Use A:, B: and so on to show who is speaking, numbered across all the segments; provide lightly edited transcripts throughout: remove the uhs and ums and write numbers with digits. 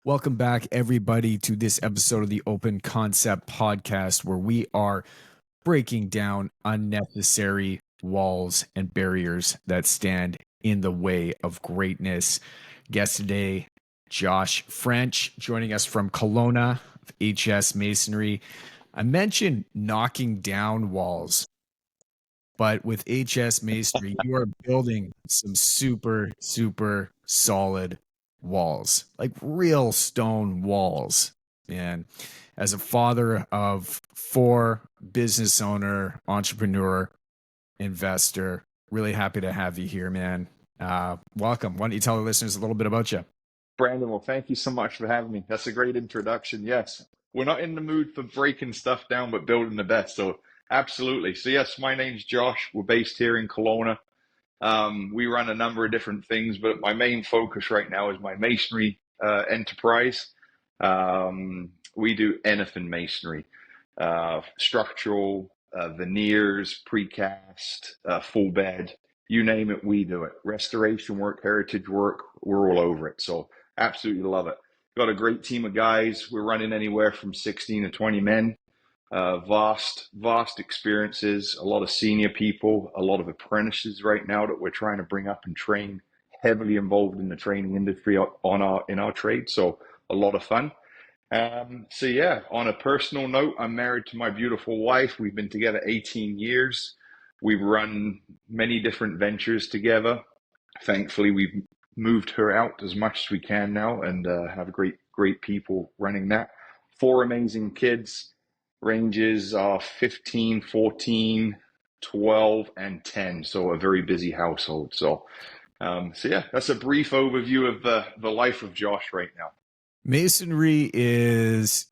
A: Welcome back, everybody, to this episode of the Open Concept Podcast, where we are breaking down unnecessary walls and barriers that stand in the way of greatness. Guest today, Josh French, joining us from Kelowna of HS Masonry. I mentioned knocking down walls, but with HS Masonry, you are building some super, super solid walls, like real stone walls. And as a father of four, business owner, entrepreneur, investor, really happy to have you here, man. Welcome. Why don't you tell the listeners a little bit about you?
B: Brandon, well, thank you so much for having me. That's a great introduction. Yes, we're not in the mood for breaking stuff down, but building the best. So, absolutely. So, yes, my name's Josh. We're based here in Kelowna. We run a number of different things, but my main focus right now is my masonry enterprise. We do anything masonry, structural, veneers, precast, full bed, you name it, we do it. Restoration work, heritage work, we're all over it. So absolutely love it. Got a great team of guys. We're running anywhere from 16 to 20 men. Vast experiences, a lot of senior people, a lot of apprentices right now that we're trying to bring up and train, heavily involved in the training industry in our trade. So a lot of fun. So yeah, on a personal note, I'm married to my beautiful wife. We've been together 18 years. We've run many different ventures together. Thankfully, we've moved her out as much as we can now and have great people running that. Four amazing kids, ranges are 15, 14, 12, and 10. So a very busy household. So yeah, that's a brief overview of the life of Josh right now.
A: Masonry is,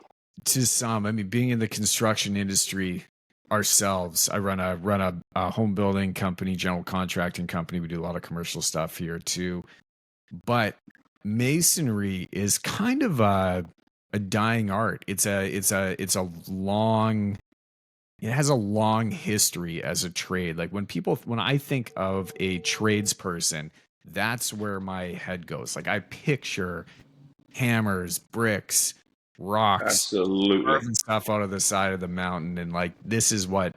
A: to some, I mean, being in the construction industry ourselves, I run a home building company, general contracting company. We do a lot of commercial stuff here too. But masonry is kind of a dying art. It has a long history as a trade. Like when I think of a tradesperson, that's where my head goes. Like I picture hammers, bricks, rocks,
B: Absolutely.
A: carving stuff out of the side of the mountain, and like this is what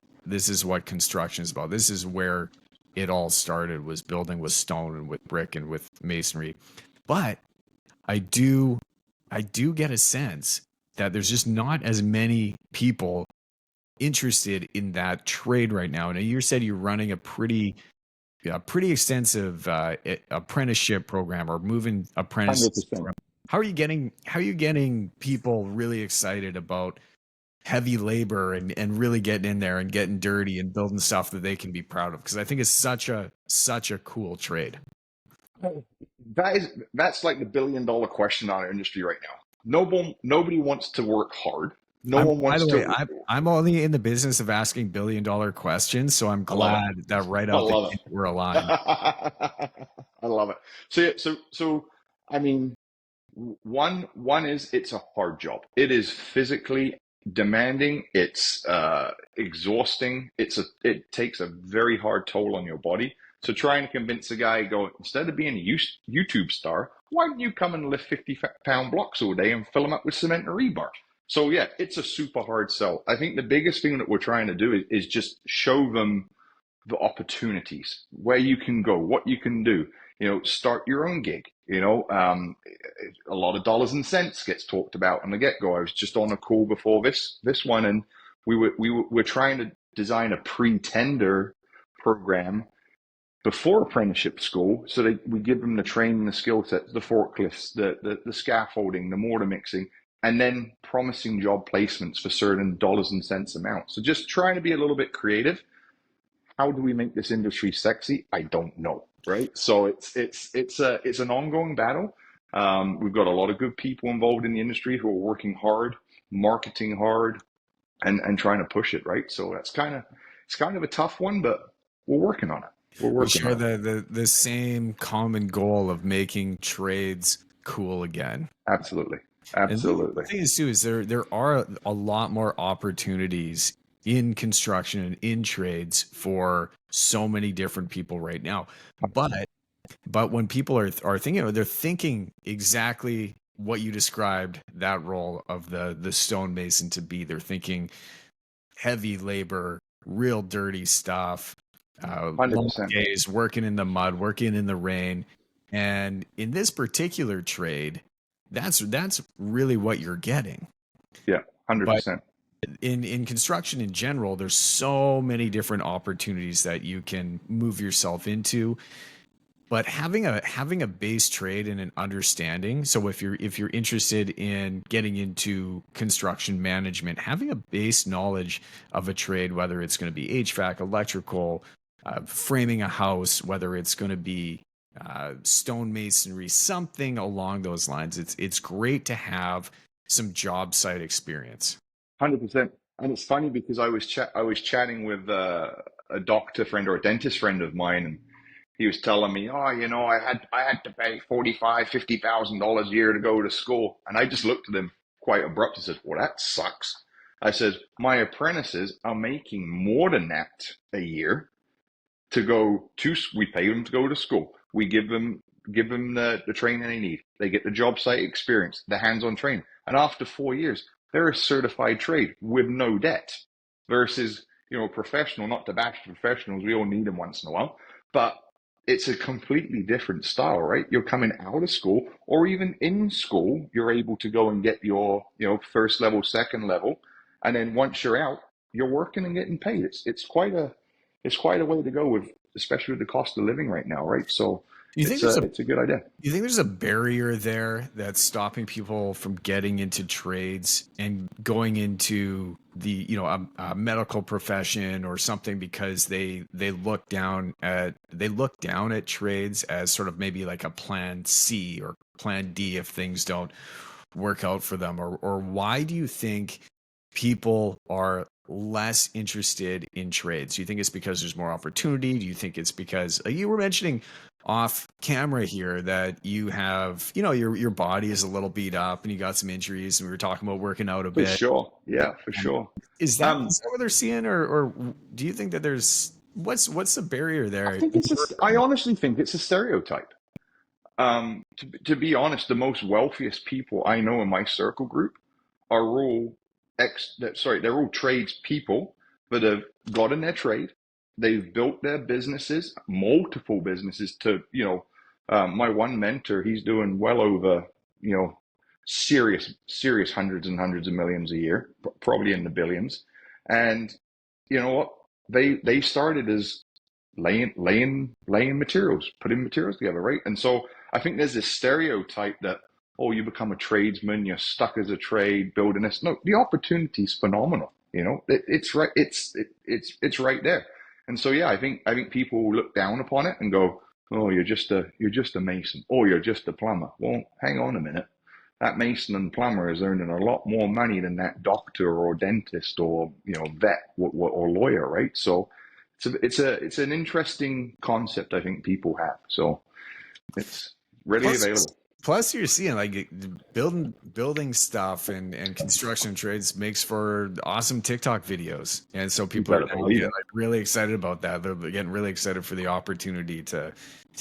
A: construction is about. This is where it all started, was building with stone and with brick and with masonry. But I do get a sense that there's just not as many people interested in that trade right now. And you said you're running a pretty extensive apprenticeship program, or moving apprentices.
B: 100%.
A: How are you getting people really excited about heavy labor and really getting in there and getting dirty and building stuff that they can be proud of? Because I think it's such a cool trade.
B: That's like the $1 billion question on our industry right now. Nobody wants to work hard. No one
A: By
B: wants
A: the way,
B: to.
A: I'm only in the business of asking $1 billion questions, so I'm glad that right
B: I
A: out the
B: love
A: gate
B: it.
A: we're aligned.
B: I love it. So yeah, so I mean, one is it's a hard job. It is physically demanding. It's exhausting. It takes a very hard toll on your body. So trying to convince a guy, go, instead of being a YouTube star, why don't you come and lift 50-pound blocks all day and fill them up with cement and rebar? So yeah, it's a super hard sell. I think the biggest thing that we're trying to do is just show them the opportunities, where you can go, what you can do. Start your own gig. A lot of dollars and cents gets talked about on the get-go. I was just on a call before this one, and we're trying to design a pre-tender program before apprenticeship school, so we give them the training, the skill sets, the forklifts, the scaffolding, the mortar mixing, and then promising job placements for certain dollars and cents amounts. So just trying to be a little bit creative. How do we make this industry sexy? I don't know, right? So it's an ongoing battle. We've got a lot of good people involved in the industry who are working hard, marketing hard, and trying to push it, right? So it's kind of a tough one, but we're working on it.
A: We share the same common goal of making trades cool again.
B: Absolutely.
A: And the thing is too, is there are a lot more opportunities in construction and in trades for so many different people right now. But when people are thinking, they're thinking exactly what you described that role of the stonemason to be. They're thinking heavy labor, real dirty stuff, long
B: 100%.
A: days working in the mud, working in the rain. And in this particular trade, that's really what you're getting.
B: Yeah,
A: But
B: 100%.
A: in construction in general, there's so many different opportunities that you can move yourself into. But having a base trade and an understanding, so if you're interested in getting into construction management, having a base knowledge of a trade, whether it's going to be HVAC, electrical, framing a house, whether it's going to be stonemasonry, something along those lines, it's great to have some job site experience.
B: 100%. And it's funny because I was chatting with a doctor friend or a dentist friend of mine, and he was telling me, oh, I had to pay $50,000 a year to go to school. And I just looked at him quite abrupt and said, well, that sucks. I said, my apprentices are making more than that a year to go to, we pay them to go to school. We give them the training they need. They get the job site experience, the hands-on training. And after 4 years, they're a certified trade with no debt versus, professional, not to bash professionals. We all need them once in a while, but it's a completely different style, right? You're coming out of school or even in school, you're able to go and get your, first level, second level. And then once you're out, you're working and getting paid. It's quite a way to go with, especially with the cost of living right now, right? So
A: Do you think there's a
B: it's a good idea.
A: You think there's a barrier there that's stopping people from getting into trades and going into a medical profession or something because they look down at trades as sort of maybe like a plan C or plan D if things don't work out for them, or why do you think people are less interested in trades? Do you think it's because there's more opportunity? Do you think it's because you were mentioning off camera here that you have, your body is a little beat up and you got some injuries, and we were talking about working out a
B: For
A: bit.
B: sure. Yeah, for sure.
A: Is that what they're seeing, or do you think that there's what's the barrier there?
B: I honestly think it's a stereotype. To be honest, the most wealthiest people I know in my circle group are all they're all trades people that have got in their trade. They've built their businesses, multiple businesses to, my one mentor, he's doing well over, serious hundreds and hundreds of millions a year, probably in the billions. And you know what? They started as laying materials, putting materials together, right? And so I think there's this stereotype that, oh, you become a tradesman, you're stuck as a trade building this. No, the opportunity is phenomenal. It's right. It's right there. And so yeah, I think people look down upon it and go, oh, you're just a mason, or you're just a plumber. Well, hang on a minute. That mason and plumber is earning a lot more money than that doctor or dentist or vet or lawyer, right? So it's an interesting concept I think people have. So it's readily
A: Plus,
B: available.
A: plus you're seeing like building stuff and construction trades makes for awesome TikTok videos, and so
B: You
A: people are
B: better
A: now
B: believe
A: getting
B: it.
A: like really excited about that. They're getting really excited for the opportunity to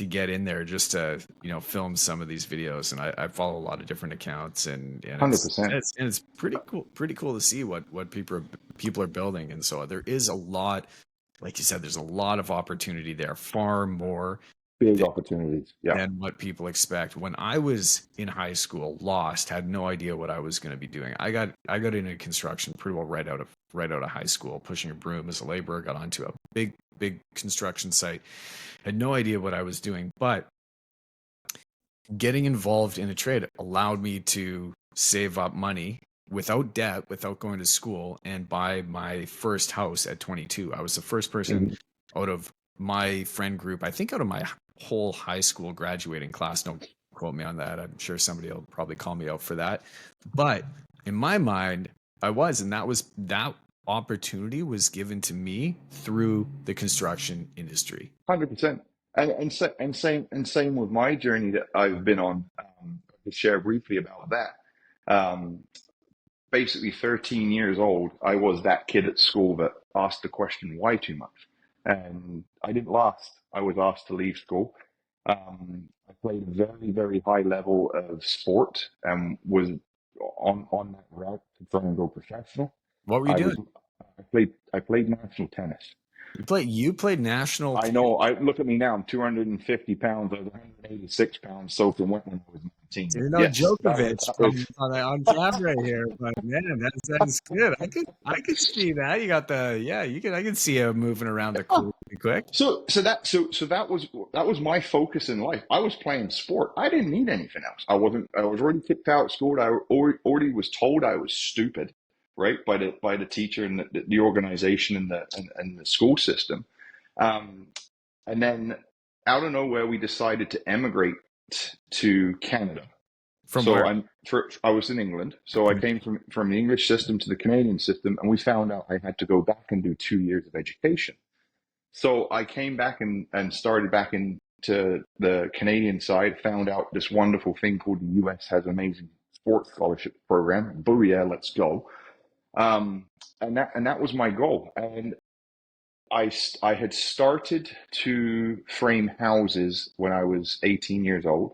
A: get in there just to film some of these videos. And I follow a lot of different accounts, and it's
B: 100%.
A: it's pretty cool to see what people are building. And so there is a lot, like you said, there's a lot of opportunity there, far more
B: Big opportunities. Yeah.
A: than what people expect. When I was in high school, lost, had no idea what I was going to be doing. I got into construction pretty well right out of high school, pushing a broom as a laborer, got onto a big construction site. Had no idea what I was doing, but getting involved in a trade allowed me to save up money without debt, without going to school, and buy my first house at 22. I was the first person
B: Mhm.
A: out of my friend group, I think out of my whole high school graduating class. Don't quote me on that. I'm sure somebody will probably call me out for that. But in my mind, I was, and that opportunity was given to me through the construction industry.
B: 100%. And same with my journey that I've been on. To share briefly about that. Um, Basically 13 years old, I was that kid at school that asked the question, why too much? And I didn't last. I was asked to leave school. I played a very, very high level of sport and was on that route to try and go professional.
A: What were you
B: I
A: doing?
B: was I played national tennis.
A: You played national
B: I know. I look at me now. I'm 250 pounds. I was 186 pounds soaking wet when I was 19. But
A: You're no
B: yes, that was
A: Djokovic
B: that was.
A: on camera here, but man, that's good. I could see that. You got the I could see you moving around the court pretty quick.
B: So that was my focus in life. I was playing sport. I didn't need anything else. I was already kicked out of school. I already was told I was stupid, right, by the teacher and the organization and the school system. Um, and then out of nowhere, we decided to emigrate to Canada.
A: From
B: So
A: where?
B: I was in England. So I came from the English system to the Canadian system, and we found out I had to go back and do 2 years of education. So I came back and started back into the Canadian side, found out this wonderful thing called the US has amazing sports scholarship program. Booyah, let's go. Um, and that was my goal. And I had started to frame houses when I was 18 years old.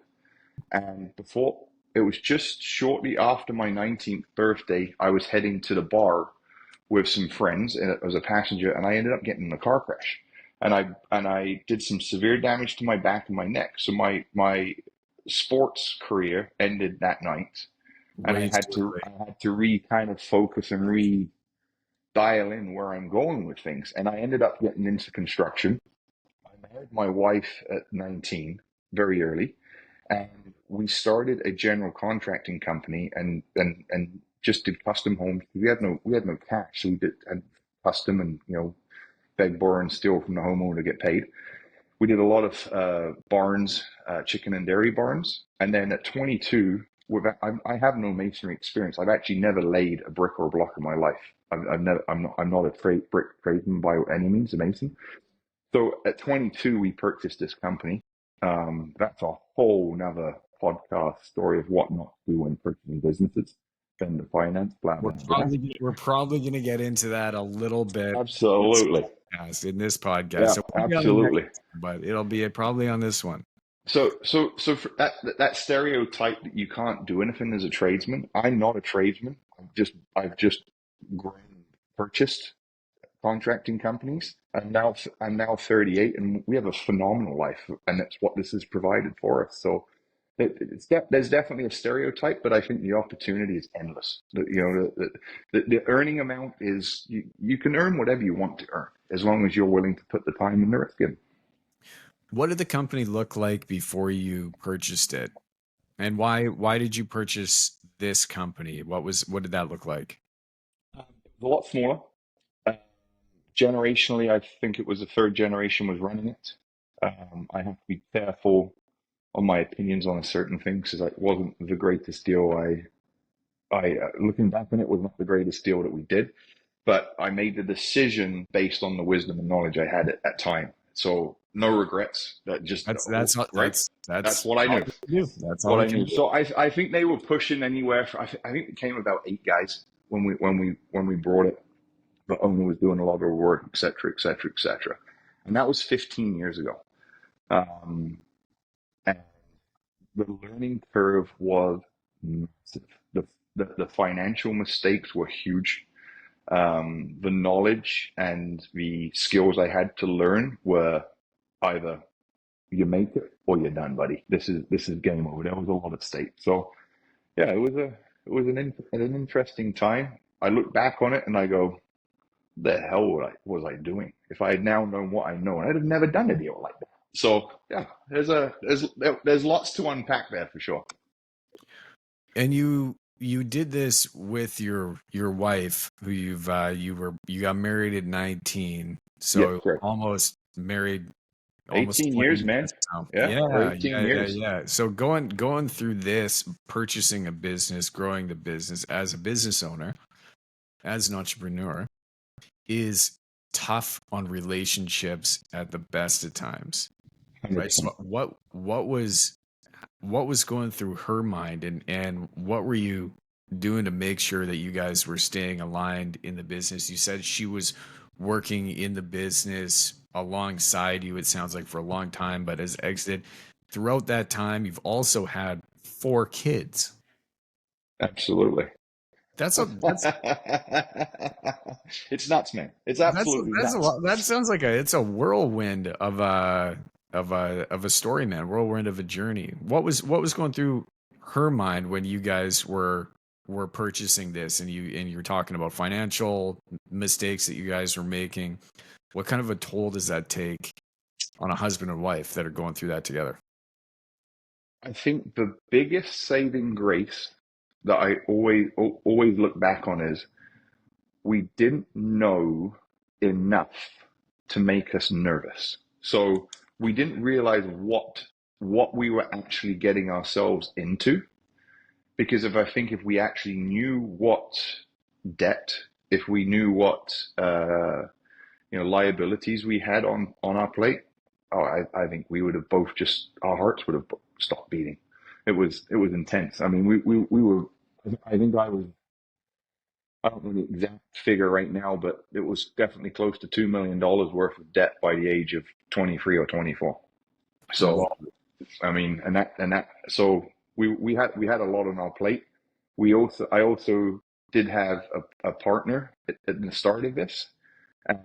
B: And before, it was just shortly after my 19th birthday, I was heading to the bar with some friends and as a passenger, and I ended up getting in a car crash. And I did some severe damage to my back and my neck. So my sports career ended that night, and I
A: Way
B: had
A: too
B: to
A: early.
B: I had to re kind of focus and re dial in where I'm going with things. And I ended up getting into construction. I married my wife at 19, very early, and we started a general contracting company and just did custom homes. We had no cash, so we did had custom and beg, borrow, and steal from the homeowner to get paid. We did a lot of barns, chicken and dairy barns, and then at 22, I have no masonry experience. I've actually never laid a brick or a block in my life. I've never. I'm not a brick tradesman by any means, a mason. So at 22, we purchased this company. That's a whole nother podcast story of what not to do when purchasing businesses, spend the finance, blah
A: We're
B: blah blah.
A: probably gonna get into that a little bit
B: Absolutely,
A: in this podcast.
B: yeah,
A: So we'll be on the next
B: absolutely.
A: one, but it'll be probably on this one.
B: So for that stereotype that you can't do anything as a tradesman, I'm not a tradesman. I've just grown, purchased contracting companies. I'm now 38, and we have a phenomenal life, and that's what this has provided for us. So there's definitely a stereotype, but I think the opportunity is endless. The earning amount is you can earn whatever you want to earn as long as you're willing to put the time and the risk in.
A: What did the company look like before you purchased it? And why did you purchase this company? What did that look like?
B: It's a lot smaller. Uh, Generationally, I think it was the third generation was running it. I have to be careful on my opinions on a certain thing because it wasn't the greatest deal. Looking back on it, was not the greatest deal that we did, but I made the decision based on the wisdom and knowledge I had at that time. So no regrets. That just
A: That's
B: right. That's
A: that's
B: what I
A: all
B: knew.
A: we can do. That's all
B: What
A: we
B: I
A: can
B: knew.
A: do.
B: So I think they were pushing anywhere. I think it came about 8 guys when we brought it. The owner was doing a lot of work, et cetera, et cetera, et cetera, and that was 15 years ago. Um, and the learning curve was massive. The financial mistakes were huge. The knowledge and the skills I had to learn were either you make it or you're done, buddy. This is game over. There was a lot at stake. So yeah, it was an interesting time. I look back on it and I go, the hell was I doing? If I had now known what I know, I'd have never done a deal like that. So yeah, there's lots to unpack there for sure.
A: And you did this with your wife, who you got married at 19,
B: Yeah,
A: so
B: correct.
A: almost
B: 18
A: 20
B: years,
A: years
B: man.
A: now.
B: Yeah, or
A: Yeah,
B: 18
A: yeah, yeah,
B: years.
A: yeah. So going through this, purchasing a business, growing the business as a business owner, as an entrepreneur, is tough on relationships at the best of times, right?
B: 100%.
A: So what was going through her mind, and what were you doing to make sure that you guys were staying aligned in the business? You said she was working in the business alongside you, it sounds like, for a long time, but has exited. throughout that time, you've also had 4 kids.
B: Absolutely.
A: That's a that's
B: It's nuts, man. It's
A: that's
B: absolutely
A: that's a
B: nuts.
A: lot. That sounds like it's a whirlwind of a story, man. Whirlwind of a journey. What was going through her mind when you guys were purchasing this, and you're talking about financial mistakes that you guys were making? What kind of a toll does that take on a husband and wife that are going through that together?
B: I think the biggest saving grace that I always look back on is we didn't know enough to make us nervous. So we didn't realize what we were actually getting ourselves into. Because if we actually knew what debt, if we knew what liabilities we had on our plate, I think we would have both just our hearts would have stopped beating. It was intense. I mean, we were. I think I don't know the exact figure right now, but it was definitely close to $2 million worth of debt by the age of 23 or 24. So,
A: Wow.
B: I mean, so we had a lot on our plate. I also did have a partner at the start of this, and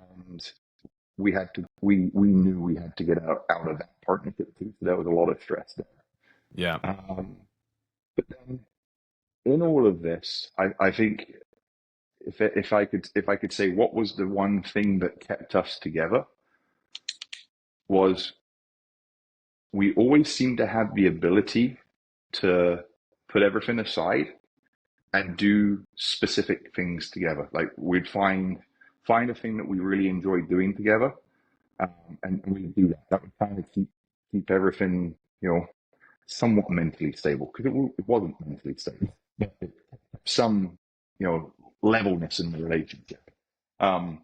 B: we knew we had to get out of that partnership too. So there was a lot of stress there.
A: Yeah.
B: But then in all of this, I think if I could say what was the one thing that kept us together was we always seemed to have the ability to put everything aside and do specific things together. Like we'd find a thing that we really enjoyed doing together, and we'd do that. That would kind of keep everything, somewhat mentally stable because it wasn't mentally stable, but some, levelness in the relationship. Um,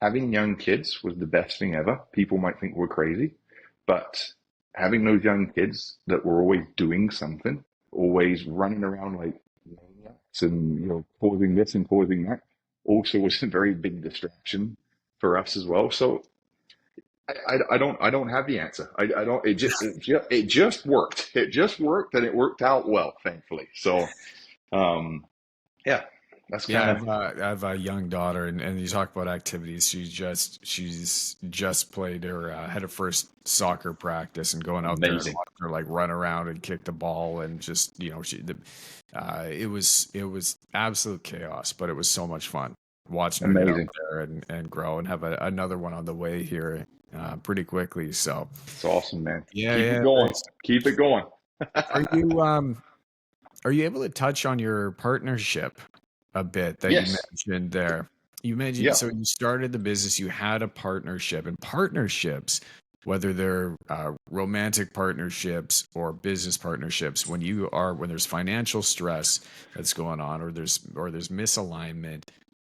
B: Having young kids was the best thing ever. People might think we're crazy, but having those young kids that were always doing something, always running around like maniacs and, causing this and causing that, also was a very big distraction for us as well. So I don't have the answer. I don't. It just worked. It just worked, and it worked out well, thankfully. So yeah, that's
A: Yeah,
B: kind of
A: I have a young daughter, and you talk about activities. She's just played her had her first soccer practice, and going out there and
B: amazing,
A: watching her like run around and kick the ball, and just it was absolute chaos, but it was so much fun watching her get out
B: amazing.
A: there and grow, and have another one on the way here pretty quickly. So
B: It's awesome, man.
A: yeah,
B: Keep it
A: yeah.
B: going. Keep it going.
A: Are you are you able to touch on your partnership a bit that you
B: Yes.
A: mentioned there? You mentioned
B: Yeah.
A: so you started the business, you had a partnership, and partnerships, whether they're romantic partnerships or business partnerships, when there's financial stress that's going on, or there's misalignment,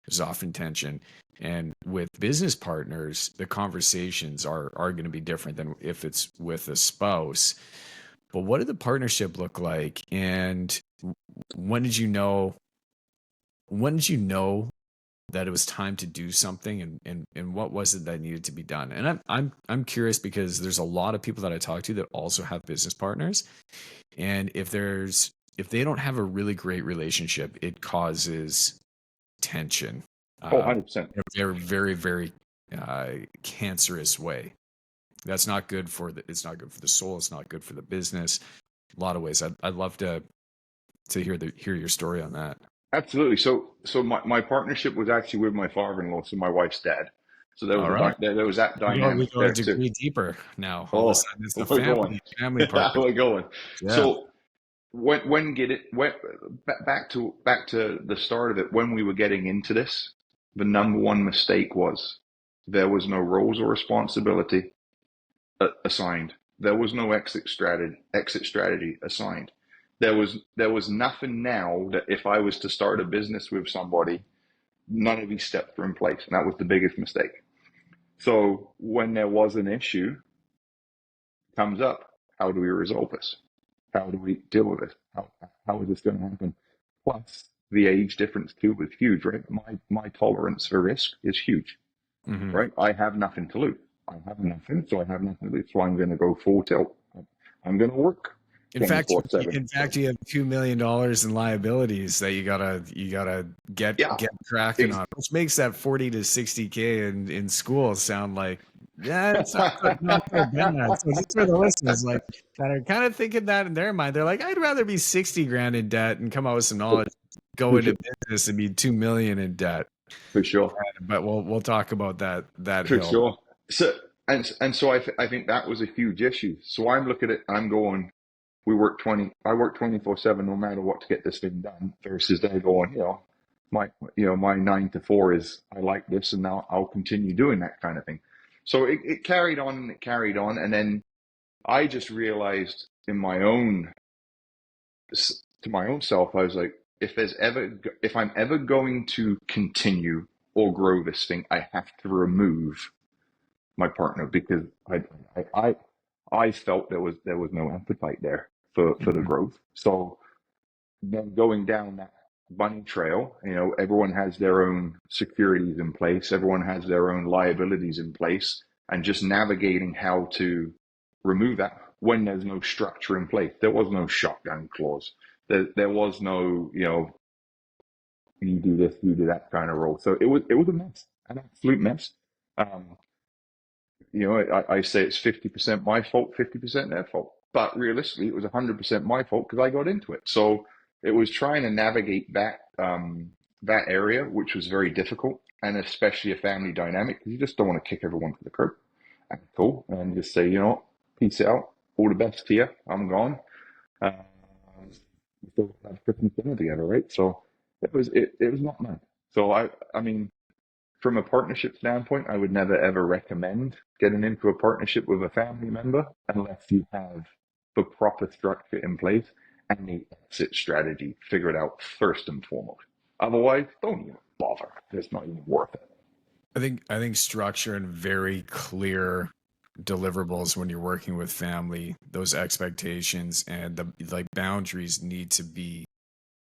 A: there's often tension. And with business partners, the conversations are going to be different than if it's with a spouse. But what did the partnership look like? And when did you know when did you know that it was time to do something, and what was it that needed to be done? And I'm curious because there's a lot of people that I talk to that also have business partners. And if they don't have a really great relationship, it causes tension
B: Oh,
A: uh,
B: 100%.
A: in a very, very, very cancerous way. That's not good it's not good for the soul. It's not good for the business. A lot of ways. I'd love to hear your story on that.
B: Absolutely. So my partnership was actually with my father-in-law, so my wife's dad. So there was
A: All right.
B: there was that
A: We
B: dynamic
A: go a
B: there too.
A: degree deeper now. All of a
B: Oh,
A: sudden, it's the
B: we're going.
A: family partner.
B: We're going.
A: Yeah.
B: So when get it when, back to the start of it, when we were getting into this, the number one mistake was there was no roles or responsibility assigned. There was no exit strategy assigned. There was nothing now that if I was to start a business with somebody, none of these steps were in place, and that was the biggest mistake. So when there was an issue comes up, how do we resolve this? How do we deal with it? How is this going to happen? Plus, the age difference too was huge, right? My tolerance for risk is huge,
A: Hmm.
B: right? I have nothing to lose. I have nothing, so I have nothing to lose. So I'm going to go full tilt. I'm going to work
A: In fact,
B: 24/7.
A: you have $2 million in liabilities that you gotta
B: Yeah,
A: get cracking on, which makes that 40 to 60K in school sound like, yeah, it's not so bad. So just for the listeners, like that are kind of thinking that in their mind, they're like, I'd rather be 60 grand in debt and come out with some knowledge, go
B: for
A: into
B: sure.
A: business and be 2 million in debt.
B: For sure.
A: But we'll talk about that
B: For
A: hill.
B: sure. So and so I think that was a huge issue. So I'm looking at it. I'm going. I work 24/7 no matter what to get this thing done. Versus they're going. My 9 to 4 is I like this, and now I'll continue doing that kind of thing. So it carried on and it carried on, and then I just realized to my own self, I was like, if I'm ever going to continue or grow this thing, I have to remove my partner because I felt there was no appetite there for the
A: Mhm.
B: growth. So then going down that bunny trail, everyone has their own securities in place, everyone has their own liabilities in place, and just navigating how to remove that when there's no structure in place. There was no shotgun clause. There was no, you do this, you do that kind of role. So it was a mess, an absolute mess. Um, I say it's 50% my fault, 50% their fault. But realistically, it was 100% my fault because I got into it. So it was trying to navigate that area, which was very difficult, and especially a family dynamic because you just don't want to kick everyone to the curb at all and just say, peace out, all the best to you, I'm gone. Uh, we still have Christmas dinner together, right? So it was not nice. So I mean, from a partnership standpoint, I would never ever recommend getting into a partnership with a family member unless you have the proper structure in place and the exit strategy figured out first and foremost. Otherwise, don't even bother. It's not even worth it.
A: I think structure and very clear deliverables when you're working with family, those expectations and the like boundaries need to be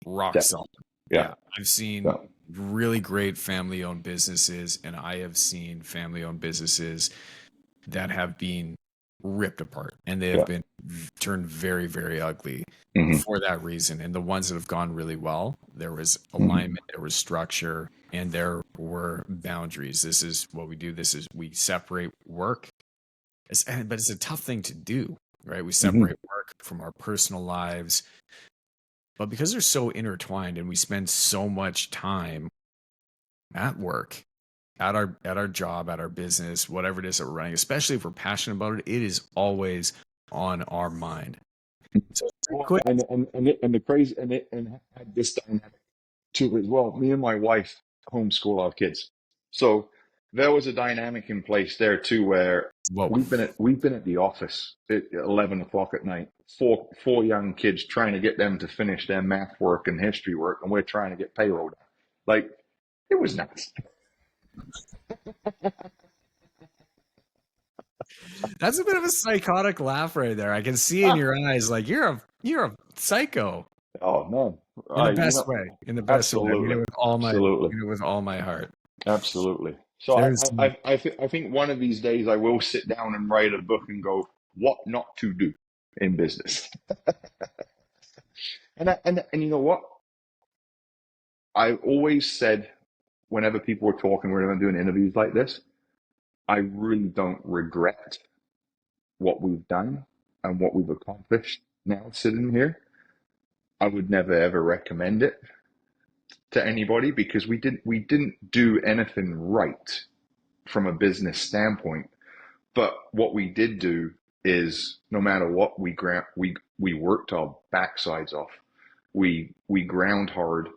A: rock
B: That,
A: solid.
B: yeah,
A: Yeah, I've seen
B: yeah.
A: really great family-owned businesses, and I have seen family-owned businesses that have been ripped apart, and they have
B: Yeah.
A: been turned very, very ugly
B: Hmm.
A: for that reason. And the ones that have gone really well, there was
B: Hmm.
A: alignment, there was structure, and there were boundaries. This is what we do. This is we separate work, but it's a tough thing to do, right? We
B: Hmm.
A: separate work from our personal lives, but because they're so intertwined and we spend so much time at work, at our job, at our business, whatever it is that we're running, especially if we're passionate about it, it is always on our mind. So
B: Well,
A: quick.
B: and the crazy and had this dynamic too as well. Me and my wife homeschool our kids, so there was a dynamic in place there too where
A: Whoa.
B: we've been at the office at 11 o'clock at night, four young kids trying to get them to finish their math work and history work, and we're trying to get payroll done. Like it was nuts.
A: That's a bit of a psychotic laugh right there. I can see in
B: Ah,
A: your eyes like you're a psycho
B: oh man,
A: in the
B: I you
A: best
B: know
A: way. In the best way. I mean it
B: absolutely,
A: with all my
B: absolutely.
A: heart.
B: Absolutely. So
A: There's
B: I think one of these days I will sit down and write a book and go, what not to do in business. And you know what? I always said whenever people were talking, whenever I'm doing interviews like this, I really don't regret what we've done and what we've accomplished now sitting here. I would never ever recommend it to anybody because we didn't do anything right from a business standpoint. But what we did do is no matter what we worked our backsides off. We ground hard.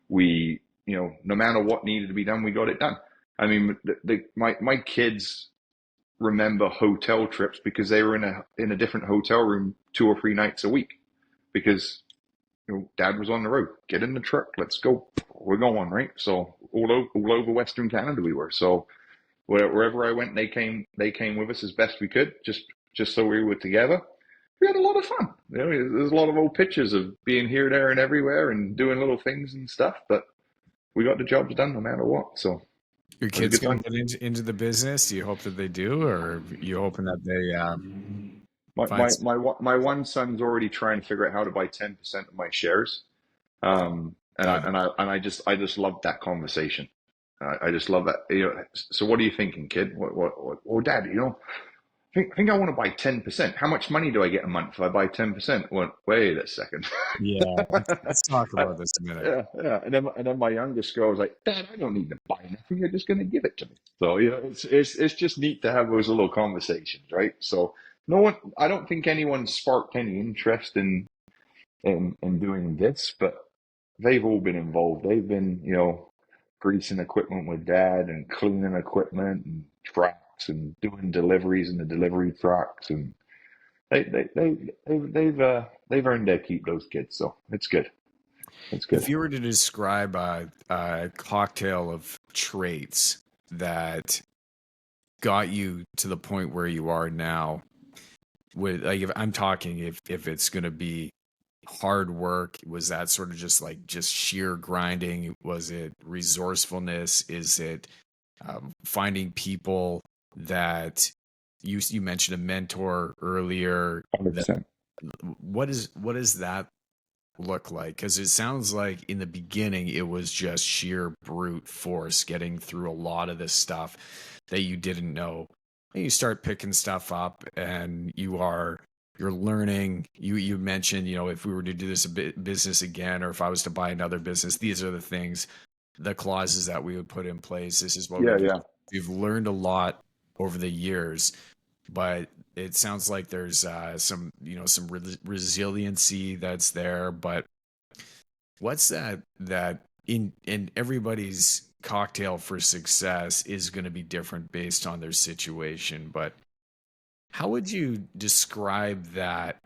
B: We no matter what needed to be done, we got it done. I mean, my kids remember hotel trips because they were in a different hotel room 2 or 3 nights a week because dad was on the road. Get in the truck, let's go. We're going right. So all over Western Canada we were. So wherever I went, they came with us as best we could, just so we were together. We had a lot of fun. There's a lot of old pictures of being here, there, and everywhere, and doing little things and stuff. But we got the jobs done no matter what. So
A: your
B: it was a
A: kids
B: good
A: going
B: time.
A: to get into the business. Do you hope that they do, or you hoping that they Find
B: My one son's already trying to figure out how to buy 10% of my shares.
A: got it.
B: And I just love that conversation. I just love that. You know, so what are you thinking, kid? What? Oh, Dad, you know, I think I want to buy 10%. How much money do I get a month if I buy 10%? Well, wait a second.
A: Yeah, let's talk about this a minute.
B: Yeah. And then my youngest girl was like, Dad, I don't need to buy nothing. You're just going to give it to me. So, you know, it's just neat to have those little conversations, right? So I don't think anyone sparked any interest in doing this, but they've all been involved. They've been, you know, greasing equipment with Dad and cleaning equipment and trucks and doing deliveries in the delivery trucks, and they've earned their keep. Those kids, so it's good. It's
A: If
B: good.
A: you were to describe a cocktail of traits that got you to the point where you are now, with like if I'm talking if it's going to be hard work, was that sort of just sheer grinding? Was it resourcefulness? Is it finding people that you mentioned a mentor earlier? That
B: 100%.
A: what is that look like? Because it sounds like in the beginning it was just sheer brute force getting through a lot of this stuff that you didn't know. And you start picking stuff up, and you're learning. You mentioned, you know, if we were to do this business again, or if I was to buy another business, these are the things, the clauses that we would put in place. This is what we
B: Yeah,
A: do.
B: yeah.
A: We've learned a lot over the years, but it sounds like there's some, you know, some resiliency that's there. But what's that in everybody's cocktail for success is going to be different based on their situation. But how would you describe that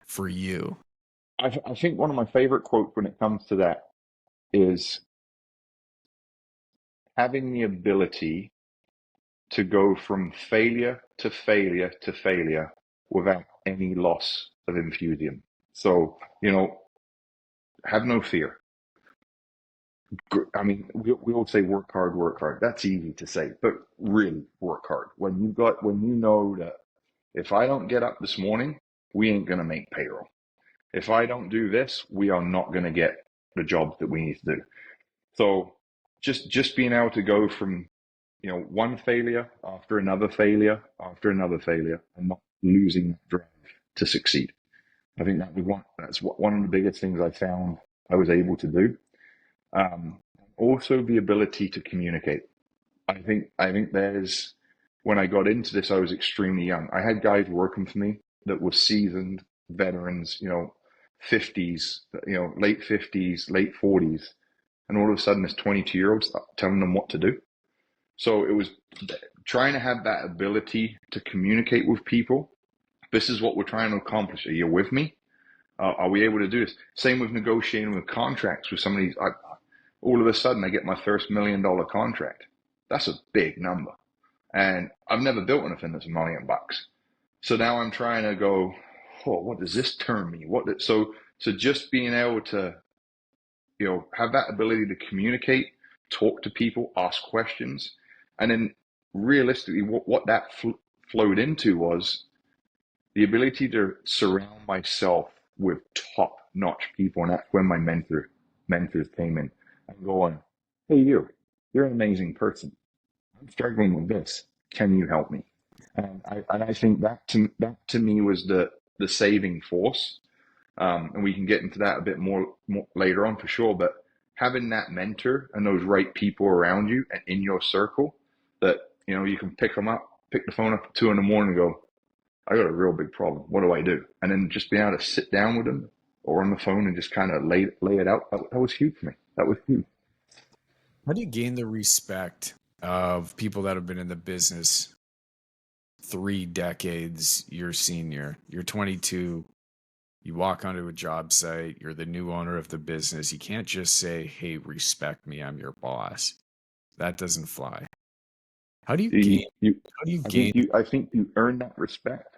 A: for you?
B: I think one of my favorite quotes when it comes to that is having the ability to go from failure to failure to failure without any loss of enthusiasm. So, you know, have no fear. I mean, we all say work hard, work hard. That's easy to say, but really work hard. When you know that if I don't get up this morning, we ain't going to make payroll. If I don't do this, we are not going to get the jobs that we need to do. So just being able to go from, you know, one failure after another failure and not losing that drive to succeed. I think that's one of the biggest things I found I was able to do. Also the ability to communicate. I think there's when I got into this, I was extremely young. I had guys working for me that were seasoned veterans, you know, 50s, you know, late 50s, late 40s, and all of a sudden there's 22-year-olds telling them what to do. So it was trying to have that ability to communicate with people. This is what we're trying to accomplish. Are you with me? Are we able to do this? Same with negotiating with contracts with some of these. All of a sudden, I get my first $1 million contract. That's a big number. And I've never built anything that's $1 million. So now I'm trying to go, oh, what does this term mean? So just being able to, you know, have that ability to communicate, talk to people, ask questions, and then realistically, what that flowed into was the ability to surround myself with top-notch people, and that's when my mentors came in and going, "Hey, you're an amazing person. I'm struggling with this. Can you help me?" And I think that to me was the saving force. And we can get into that a bit more later on for sure. But having that mentor and those right people around you and in your circle that, you know, you can pick the phone up at 2 in the morning and go, I got a real big problem. What do I do? And then just being able to sit down with them or on the phone and just kind of lay it out. That was huge for me. That was huge.
A: How do you gain the respect of people that have been in the business 3 decades? You're senior, you're 22, you walk onto a job site, you're the new owner of the business. You can't just say, hey, respect me, I'm your boss. That doesn't fly. How do you gain
B: You,
A: how do you gain
B: I think you earn that respect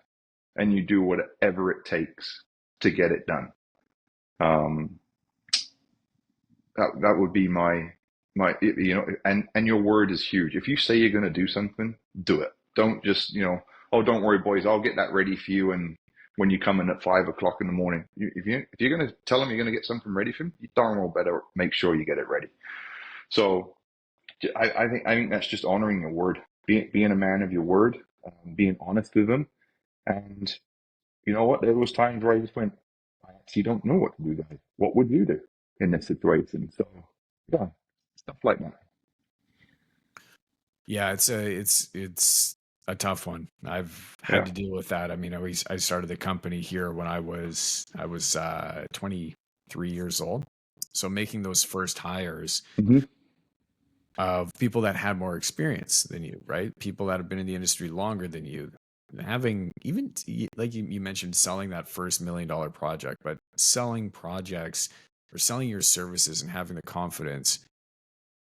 B: and you do whatever it takes to get it done. Um, that would be my, you know, and your word is huge. If you say you're going to do something, do it. Don't just, you know, oh, don't worry, boys, I'll get that ready for you. And when you come in at 5 o'clock in the morning. If you're going to tell them you're going to get something ready for them, you darn well better make sure you get it ready. So I think that's just honoring your word, being a man of your word, being honest with them. And you know what? There was times where I just went, I actually don't know what to do, guys. What would you do in this situation? So yeah, stuff like that.
A: Yeah, it's a tough one. I've had
B: Yeah.
A: to deal with that. I mean, I started the company here when I was 23 years old. So making those first hires
B: Hmm.
A: of people that had more experience than you, right? People that have been in the industry longer than you, having even like you mentioned, selling that first $1 million project, but selling projects or selling your services and having the confidence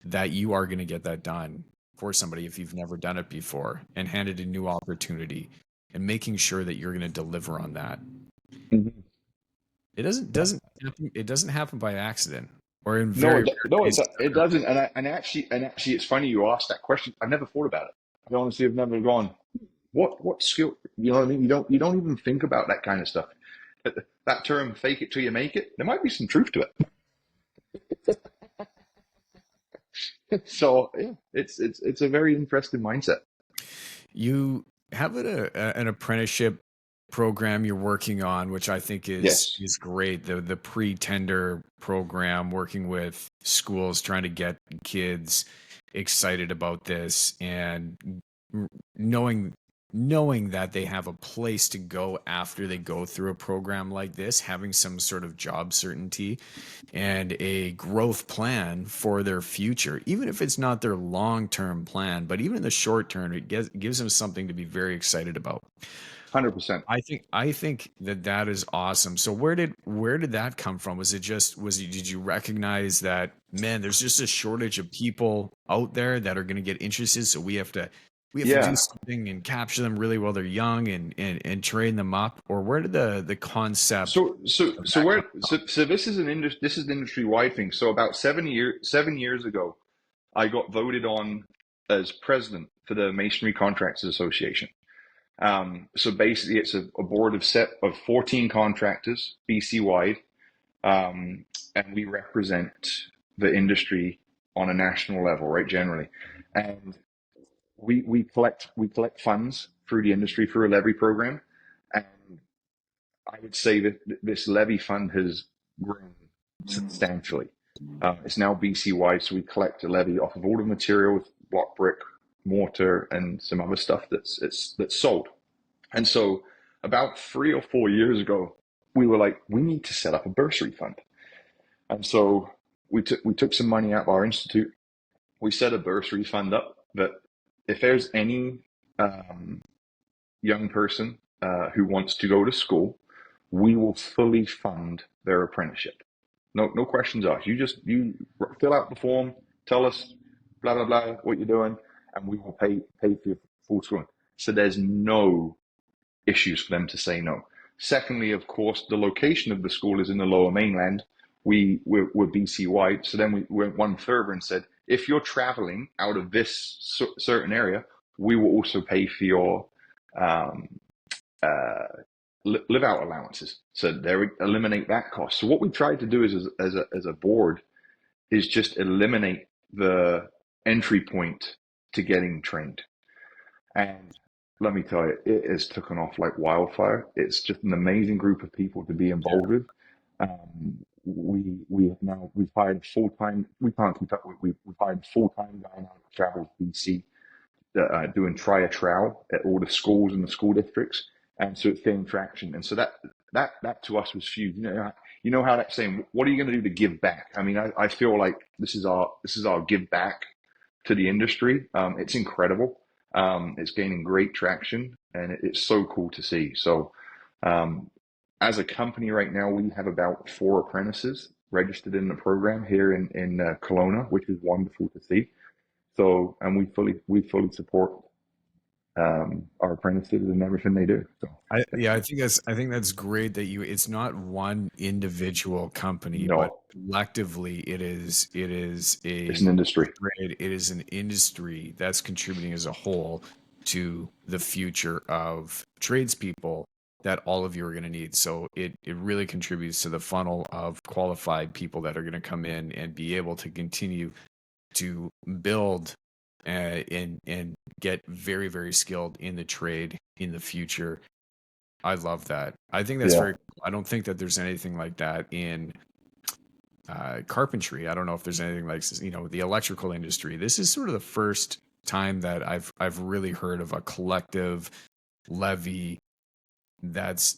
A: that you are going to get that done for somebody if you've never done it before and handed a new opportunity and making sure that you're going to deliver on that.
B: Hmm.
A: It doesn't happen by accident or in
B: No,
A: very rare
B: no,
A: cases.
B: it doesn't. And actually, it's funny you asked that question. I've never thought about it. I honestly have never gone, what skill? You know what I mean? You don't even think about that kind of stuff. That term, "fake it till you make it," there might be some truth to it. So yeah, it's a very interesting mindset.
A: You have an apprenticeship program you're working on, which I think
B: Yes.
A: is great. The pre-tender program, working with schools, trying to get kids excited about this, and knowing knowing that they have a place to go after they go through a program like this, having some sort of job certainty and a growth plan for their future, even if it's not their long-term plan, but even in the short term, it gives them something to be very excited about.
B: 100%.
A: I think that is awesome. So where did that come from? Did you recognize that, man, there's just a shortage of people out there that are going to get interested, so we have to do
B: Yeah.
A: something and capture them really while they're young and train them up? Or where did the concept
B: So so
A: of
B: so
A: that
B: where
A: come from?
B: so this is an industry wide thing. So about 7 years ago, I got voted on as president for the Masonry Contractors Association. So basically, it's a board of 14 contractors, BC wide, um, and we represent the industry on a national level, right? Generally, and we collect funds through the industry through a levy program, and I would say that this levy fund has grown substantially. It's now BC wide, so we collect a levy off of all the materials, block brick, mortar, and some other stuff that's sold. And so about 3 or 4 years ago, we were like, we need to set up a bursary fund. And so we took some money out of our institute. We set a bursary fund up that if there's any um, young person who wants to go to school, we will fully fund their apprenticeship. No questions asked. You fill out the form, tell us blah blah blah what you're doing, and we will pay for your full schooling. So there's no issues for them to say no. Secondly, of course, the location of the school is in the Lower Mainland. We're BC wide, so then we went one further and said, if you're traveling out of this certain area, we will also pay for your um, uh, live out allowances. So they would eliminate that cost. So what we tried to do is, as a board, is just eliminate the entry point to getting trained. And let me tell you, it has taken off like wildfire. It's just an amazing group of people to be involved with. We've hired full time. We can't keep up. We've hired full time guy now that travels BC, doing try a trowel at all the schools and the school districts, and so it's getting traction. And so that to us was huge. You know how that saying, "What are you going to do to give back?" I mean, I feel like this is our give back to the industry. It's incredible. It's gaining great traction, and it's so cool to see. So, um, as a company right now, we have about 4 apprentices registered in the program here in Kelowna, which is wonderful to see. So, and we fully support our apprentices and everything they do. So,
A: I think that's great that it's not one individual company, but
B: no,
A: collectively it is
B: it's
A: a
B: an industry.
A: it is an industry that's contributing as a whole to the future of tradespeople that all of you are going to need. So it really contributes to the funnel of qualified people that are going to come in and be able to continue to build and get very, very skilled in the trade in the future. I love that. I think that's
B: Yeah,
A: very cool. I don't think that there's anything like that in carpentry. I don't know if there's anything like, the electrical industry. This is sort of the first time that I've really heard of a collective levy that's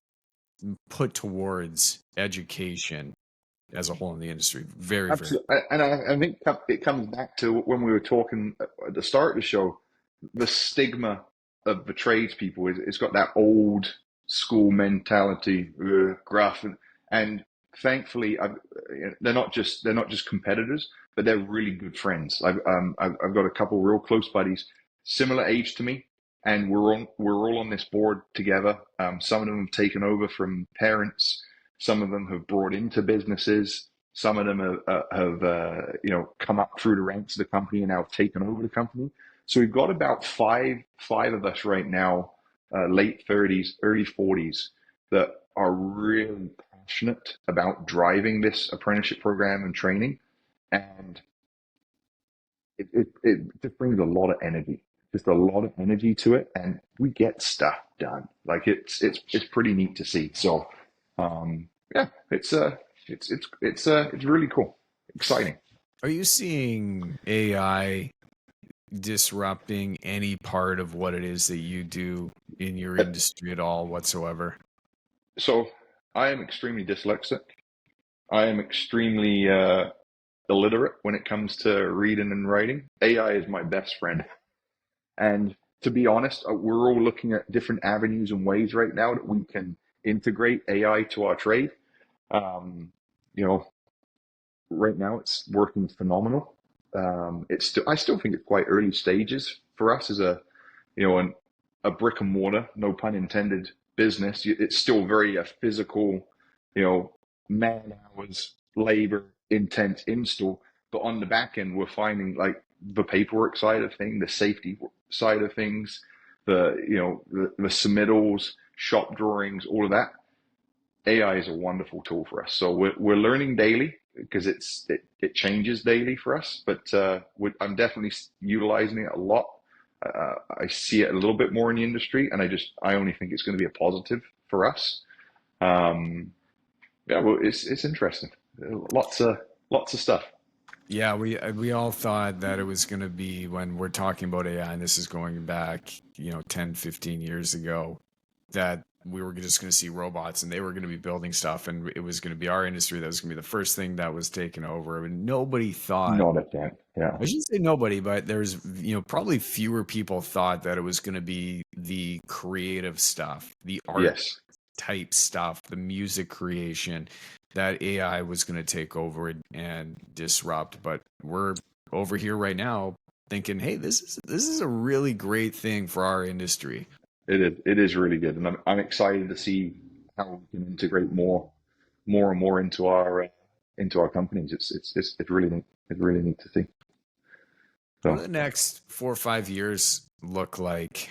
A: put towards education as a whole in the industry. Very, very.
B: absolutely. And I think it comes back to when we were talking at the start of the show, the stigma of the tradespeople is it's got that old school mentality, gruff, and thankfully, they're not just competitors, but they're really good friends. I've got a couple real close buddies, similar age to me, and we're all on this board together. Some of them have taken over from parents. Some of them have brought into businesses. Some of them have come up through the ranks of the company and now have taken over the company. So we've got about five of us right now, late 30s, early 40s, that are really passionate about driving this apprenticeship program and training. And it just brings a lot of energy, just a lot of energy to it. And we get stuff done. Like it's pretty neat to see. So, yeah, it's really cool, exciting.
A: Are you seeing AI disrupting any part of what it is that you do in your industry at all whatsoever?
B: So I am extremely dyslexic. I am extremely illiterate when it comes to reading and writing. AI is my best friend. And to be honest, we're all looking at different avenues and ways right now that we can integrate AI to our trade. Um, you know, right now it's working phenomenal. I still think it's quite early stages for us as a brick and mortar, no pun intended, business. It's still very a physical, man hours, labor, intense install. But on the back end, we're finding like the paperwork side of things, the safety side of things, the submittals, shop drawings, all of that. AI is a wonderful tool for us. So we're learning daily because it changes daily for us. But I'm definitely utilizing it a lot. I see it a little bit more in the industry, and I only think it's going to be a positive for us. Yeah, well, it's interesting. Lots of stuff.
A: Yeah, we all thought that it was going to be, when we're talking about AI, and this is going back, 10, 15 years ago, that we were just going to see robots and they were going to be building stuff, and it was going to be our industry that was going to be the first thing that was taken over. And nobody thought,
B: Not a chance. Yeah.
A: I shouldn't say nobody, but there's, probably fewer people thought that it was going to be the creative stuff, the art
B: Yes.
A: type stuff, the music creation, that AI was going to take over and disrupt. But we're over here right now thinking, hey, this is a really great thing for our industry.
B: It is really good, and I'm excited to see how we can integrate and more into our companies. It's really neat. It's really neat to see.
A: What do
B: So.
A: the next 4 or 5 years look like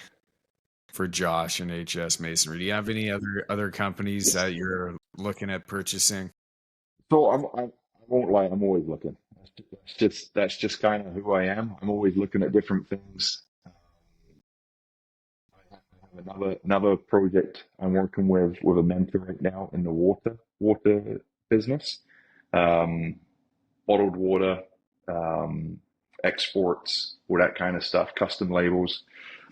A: for Josh and HS Masonry? Do you have any other companies that you're looking at purchasing?
B: So I won't lie, I'm always looking. That's just kind of who I am. I'm always looking at different things. I have another project I'm working with a mentor right now in the water business, um, bottled water, um, exports, all that kind of stuff, custom labels.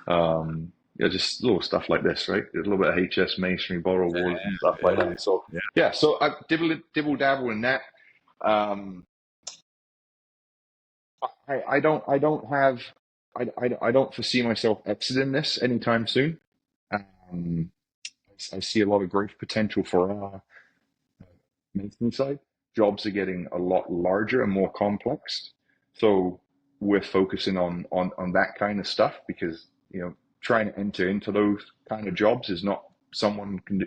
B: Yeah, just little stuff like this, right? A little bit of HS masonry, bottled water, and stuff like that. So
A: Yeah.
B: yeah, so I dibble dabble in that. Um, I don't foresee myself exiting this anytime soon. Um, I see a lot of growth potential for our maintenance side. Jobs are getting a lot larger and more complex, so we're focusing on that kind of stuff because trying to enter into those kind of jobs is not someone can do.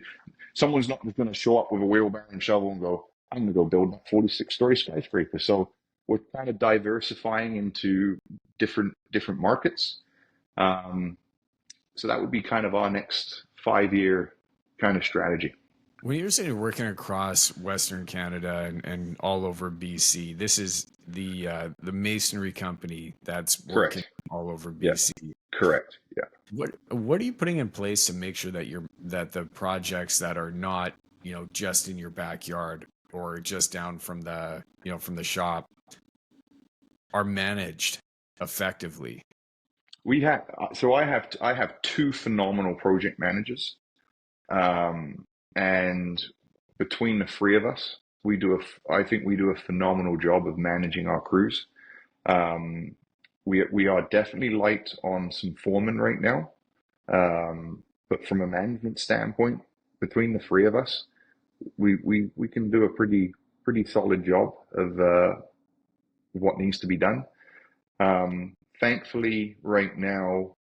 B: Someone's not just going to show up with a wheelbarrow and shovel and go, I'm going to go build that 46-story skyscraper. So we're kind of diversifying into different markets. Um, so that would be kind of our next 5 year kind of strategy.
A: When you're saying you're working across Western Canada and all over BC, this is the masonry company that's working
B: Correct.
A: all over
B: Yeah.
A: BC.
B: Correct. Yeah.
A: What are you putting in place to make sure that the projects that are not, just in your backyard or just down from from the shop are managed effectively?
B: We have so I have two phenomenal project managers, um, and between the three of us, I think we do a phenomenal job of managing our crews. Um, we are definitely light on some foremen right now, but from a management standpoint, between the three of us, we can do a pretty solid job of what needs to be done. Thankfully, right now,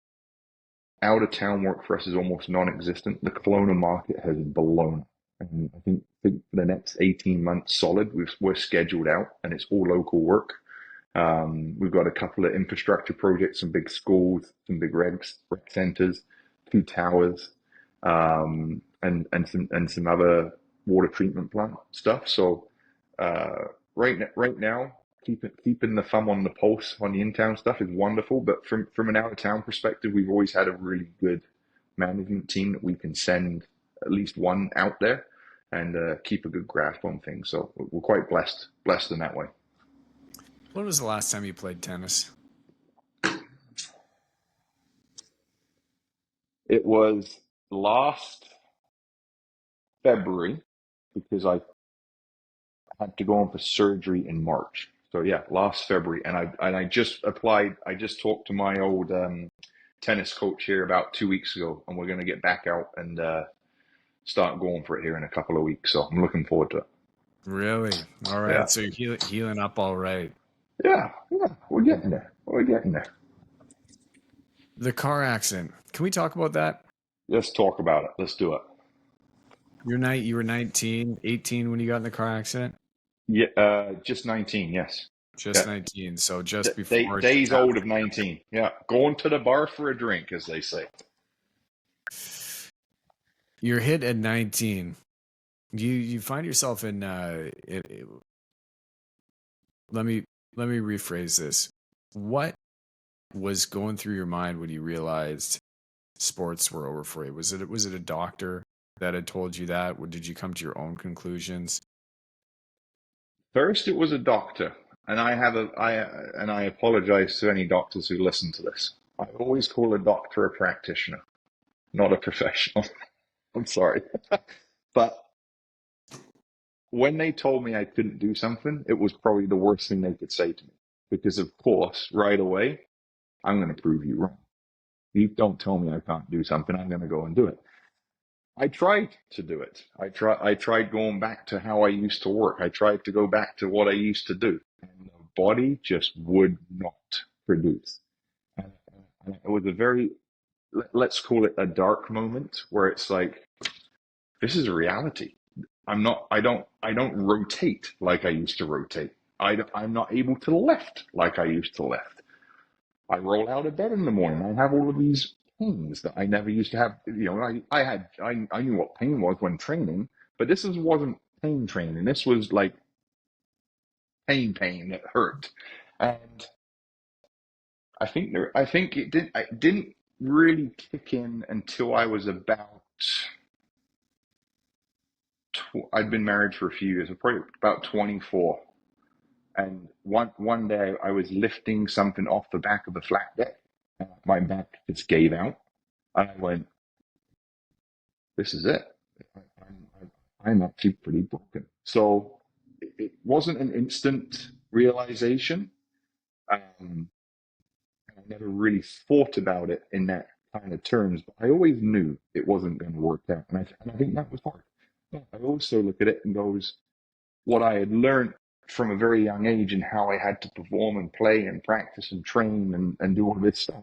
B: out of town work for us is almost non-existent. The Kelowna market has blown, and I think for the next 18 months solid, we're scheduled out, and it's all local work. We've got a couple of infrastructure projects, some big schools, some big rec centers, two towers, and some other water treatment plant stuff. So right now, keeping the thumb on the pulse on the in-town stuff is wonderful. But from an out-of-town perspective, we've always had a really good management team that we can send at least one out there and keep a good grasp on things. So we're quite blessed in that way.
A: When was the last time you played tennis?
B: It was last February because I had to go in for surgery in March. So yeah, last February, and I just applied. I just talked to my old tennis coach here about 2 weeks ago, and we're going to get back out and start going for it here in a couple of weeks. So I'm looking forward to it.
A: Really? All
B: Yeah,
A: right. So you're healing up all right.
B: yeah, we're getting there. We're getting there.
A: The car accident. Can we talk about that?
B: Let's talk about it. Let's do it.
A: You were 19, 18 when you got in the car accident?
B: Yeah, just 19. Yes.
A: Just
B: Yeah.
A: 19. So just before
B: Days
A: disaster.
B: old of 19. Yeah, going to the bar for a drink, as they say.
A: You're hit at 19. You find yourself in let me rephrase this. What was going through your mind when you realized sports were over for you? Was it a doctor that had told you that? Or did you come to your own conclusions?
B: First, it was a doctor, and I apologize to any doctors who listen to this. I always call a doctor a practitioner, not a professional. I'm sorry, but when they told me I couldn't do something, it was probably the worst thing they could say to me. Because of course, right away, I'm going to prove you wrong. You don't tell me I can't do something, I'm going to go and do it. I tried to do it. I tried going back to how I used to work. I tried to go back to what I used to do. And the body just would not produce. And it was a very, let's call it a dark moment where it's like, this is a reality. I don't rotate like I used to rotate. I'm not able to lift like I used to lift. I roll out of bed in the morning. I have all of these pains that I never used to have. I knew what pain was when training, but wasn't pain training. This was like pain that hurt. And I think it didn't really kick in until I was about, I'd been married for a few years, probably about 24. And one day I was lifting something off the back of the flat deck, and my back just gave out. And I went, "This is it. I'm actually pretty broken." So it wasn't an instant realization. Um, I never really thought about it in that kind of terms, but I always knew it wasn't going to work out, and I think that was hard. But I also look at it and goes, what I had learned from a very young age and how I had to perform and play and practice and train and do all of this stuff.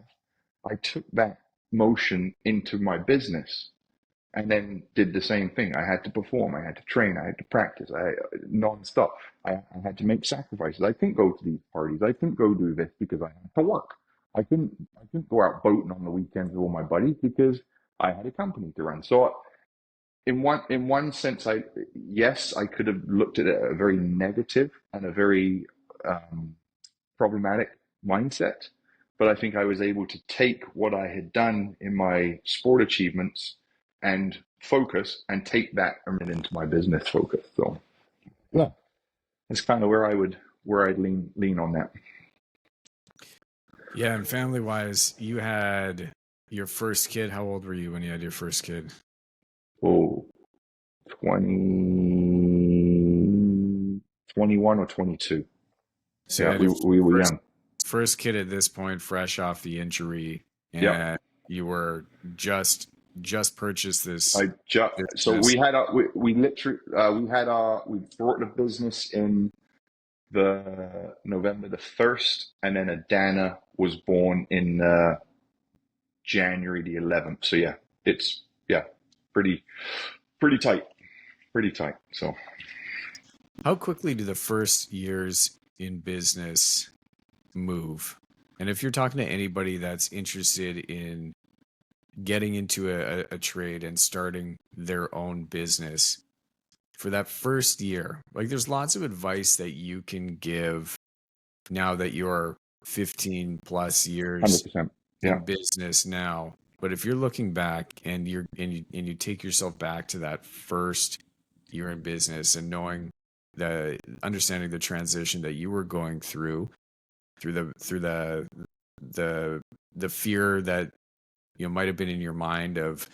B: I took that motion into my business and then did the same thing. I had to perform, I had to train, I had to practice, I nonstop. I had to make sacrifices. I couldn't go to these parties. I couldn't go do this because I had to work. I couldn't go out boating on the weekends with all my buddies because I had a company to run. So in one sense, yes, I could have looked at it a very negative and a very problematic mindset, but I think I was able to take what I had done in my sport achievements and focus and take that and turn it into my business focus. So yeah, that's kind of where I'd lean on that.
A: Yeah, and family wise, you had your first kid. How old were you when you had your first kid?
B: Oh, 20, 21 or 22.
A: So you
B: Yeah,
A: had
B: we
A: your
B: we were
A: first
B: young.
A: first kid at this point, fresh off the injury,
B: Yep.
A: and you were just purchased
B: I just
A: this
B: so
A: mess.
B: we literally we brought the business in the November the 1st, and then Adana was born in January the 11th. So yeah, it's yeah, pretty pretty tight, pretty tight. So
A: How quickly do the first years in business move? And if you're talking to anybody that's interested in getting into a trade and starting their own business, for that first year, like there's lots of advice that you can give now that you're 15 plus years
B: 100%. Yeah.
A: in business now. But if you're looking back and you take yourself back to that first year in business and knowing the understanding the transition that you were going through the fear that might have been in your mind of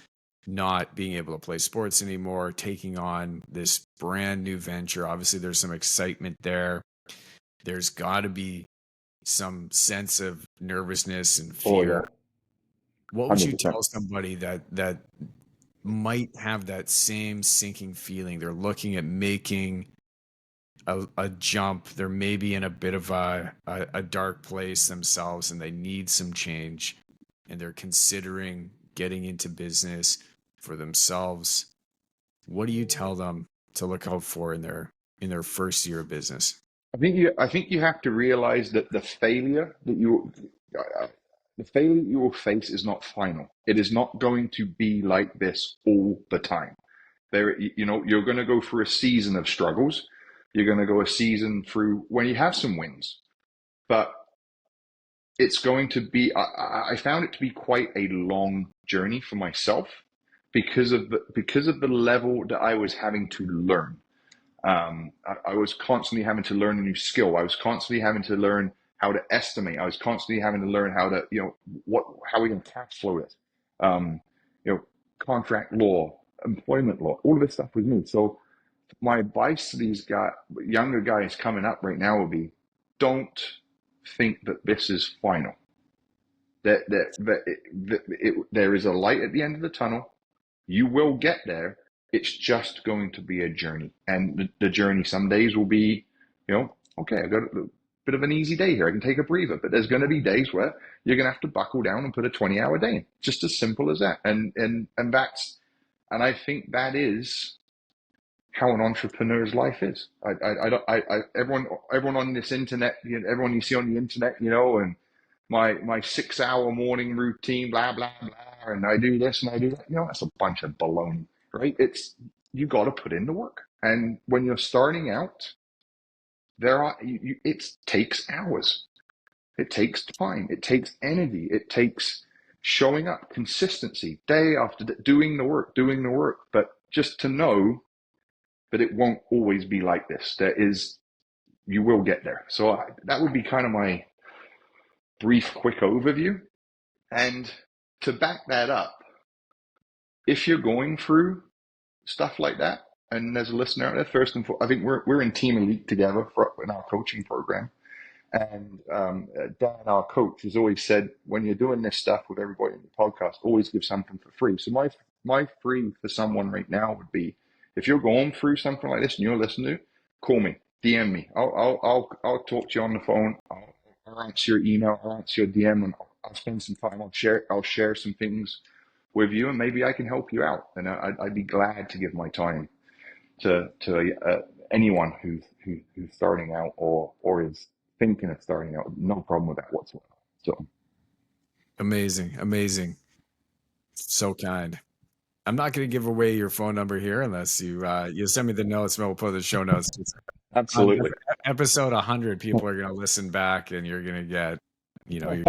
A: not being able to play sports anymore, taking on this brand new venture. Obviously, there's some excitement there. There's got to be some sense of nervousness and
B: Oh yeah.
A: fear. What would you
B: 100%.
A: tell somebody that might have that same sinking feeling? They're looking at making a jump. They're maybe in a bit of a dark place themselves and they need some change and they're considering getting into business for themselves. What do you tell them to look out for in their first year of business?
B: I think you have to realize that uh, the failure you will face is not final. It is not going to be like this all the time. You're going to go through a season of struggles. You're going to go a season through when you have some wins, but it's going to be. I found it to be quite a long journey for myself because of the level that I was having to learn. I was constantly having to learn a new skill. I was constantly having to learn how to estimate. I was constantly having to learn how to, how we can cash flow it. Um, you know, contract law, employment law, all of this stuff was new. So my advice to these younger guys coming up right now would be, don't think that this is final. There is a light at the end of the tunnel. You will get there. It's just going to be a journey. And the journey some days will be, okay, I got a bit of an easy day here. I can take a breather. But there's going to be days where you're going to have to buckle down and put a 20-hour day in. Just as simple as that. And I think that is how an entrepreneur's life is. Everyone on this internet, everyone you see on the internet, and my 6 hour morning routine, blah blah blah, and I do this and I do that. That's a bunch of baloney, right? You got to put in the work, and when you're starting out, it takes hours, it takes time, it takes energy, it takes showing up, consistency, day after day, doing the work. But just to know that it won't always be like this. You will get there. So that would be kind of my brief, quick overview. And to back that up, if you're going through stuff like that, and there's a listener out there, first and foremost, I think we're in Team Elite together in our coaching program. And Dan, our coach, has always said, when you're doing this stuff with everybody in the podcast, always give something for free. So my free for someone right now would be, if you're going through something like this and you're listening to, call me, DM me. I'll talk to you on the phone. I'll answer your email. I'll answer your DM, and I'll spend some time. I'll share some things with you, and maybe I can help you out. And I'd be glad to give my time to anyone who's starting out or is thinking of starting out. No problem with that whatsoever. So
A: Amazing, amazing. So kind. I'm not going to give away your phone number here unless you send me the notes, and we'll put the show notes. On
B: Absolutely.
A: episode 100, people are going to listen back, and you're going to get, your